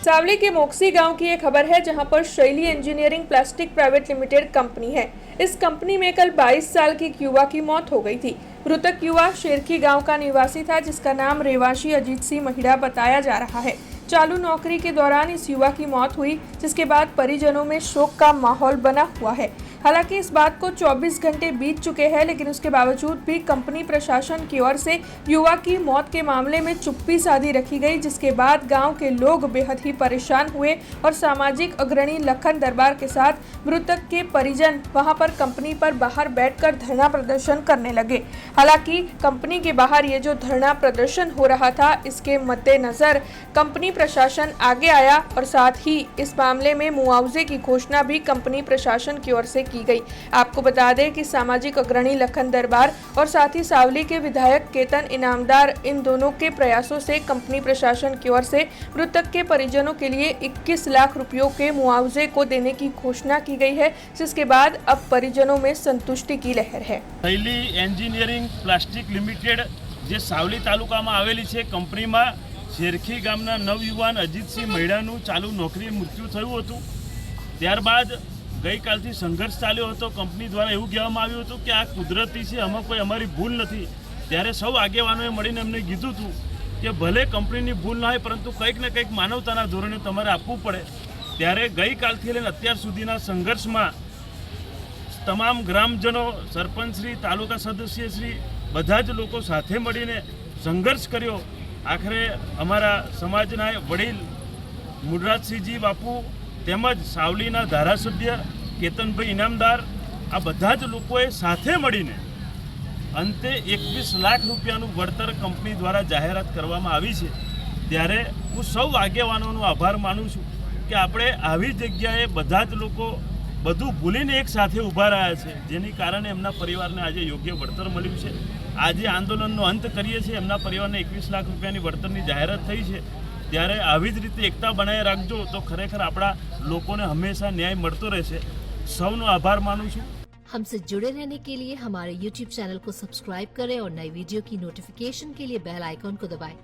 सावली के मोक्सी गांव की ये खबर है, जहां पर शैली engineering plastic private limited company है। इस कंपनी में कल 22 साल की एक युवा की मौत हो गई थी। मृतक युवा शेरखी गांव का निवासी था, जिसका नाम रेवाशी अजीत सिंह महिड़ा बताया जा रहा है। चालू नौकरी के दौरान इस युवा की मौत हुई, जिसके बाद परिजनों में शोक का माहौल बना हुआ है। हालांकि इस बात को 24 घंटे बीत चुके हैं, लेकिन उसके बावजूद भी कंपनी प्रशासन की ओर से युवा की मौत के मामले में चुप्पी साधी रखी गई, जिसके बाद गांव के लोग बेहद ही परेशान हुए और सामाजिक अग्रणी लखन दरबार के साथ मृतक के परिजन वहां पर कंपनी पर बाहर बैठकर धरना प्रदर्शन करने लगे। हालांकि कंपनी के बाहर ये जो धरना प्रदर्शन हो रहा था, इसके मद्देनजर कंपनी प्रशासन आगे आया और साथ ही इस मामले में मुआवजे की घोषणा भी कंपनी प्रशासन की ओर से की गई। आपको बता दें कि सामाजिक अग्रणी लखन दरबार और साथ ही सावली के विधायक केतन इनामदार, इन दोनों के प्रयासों से कंपनी प्रशासन की ओर से मृतक के परिजनों के लिए 21 लाख रुपयों के मुआवजे को देने की घोषणा की गई है, जिसके बाद अब परिजनों में संतुष्टि की लहर है। शैली एन्जिनियरिंग प्लास्टिक लिमिटेड जे सावली तालुकामां आवेली छे, कंपनीमां शेरखी गामना नवयुवान अजीतसिंह महिड़ाનું ચાલુ નોકરીએ મૃત્યુ થયું હતું। ત્યારબાદ ગઈકાલથી સંઘર્ષ ચાલ્યો હતો। કંપની દ્વારા એવું કહેવામાં આવ્યું હતું કે આ કુદરતી છે, આમાં કોઈ અમારી ભૂલ નથી। ત્યારે સૌ આગેવાનોએ મળીને અમને કીધું હતું કે ભલે કંપનીની ભૂલ ના હોય, પરંતુ કંઈક ને કંઈક માનવતાના ધોરણે તમારે આપવું પડે। ત્યારે ગઈકાલથી લઈને અત્યાર સુધીના સંઘર્ષમાં તમામ ગ્રામજનો, સરપંચશ્રી, તાલુકા સદસ્યશ્રી બધા જ લોકો સાથે મળીને સંઘર્ષ કર્યો। આખરે અમારા સમાજના વડીલ મુળરાજસિંહજી બાપુ તેમજ સાવલીના ધારાસભ્ય કેતનભાઈ ઇનામદાર, આ બધા જ લોકોએ સાથે મળીને અંતે 21 લાખ રૂપિયાનું વળતર કંપની દ્વારા જાહેરાત કરવામાં આવી છે। ત્યારે હું સૌ આગેવાનોનો આભાર માનું છું કે આપણે આવી જગ્યાએ બધા જ લોકો બધું ભૂલીને એક સાથે ઊભા રહ્યા છે, જેની કારણે એમના પરિવારને આજે યોગ્ય વળતર મળ્યું છે। આજે આંદોલનનો અંત કરીએ છીએ, એમના પરિવારને 21 લાખ રૂપિયાની વળતરની જાહેરાત થઈ છે। ત્યારે આવી જ રીતે એકતા બનાવી રાખજો, તો ખરેખર આપણા લોકોને હંમેશા ન્યાય મળતો રહેશે। સૌનો આભાર માનું છું। हमसे जुड़े रहने के लिए हमारे YouTube चैनल को सब्सक्राइब करें और नई वीडियो की नोटिफिकेशन के लिए बेल आइकॉन को दबाएं।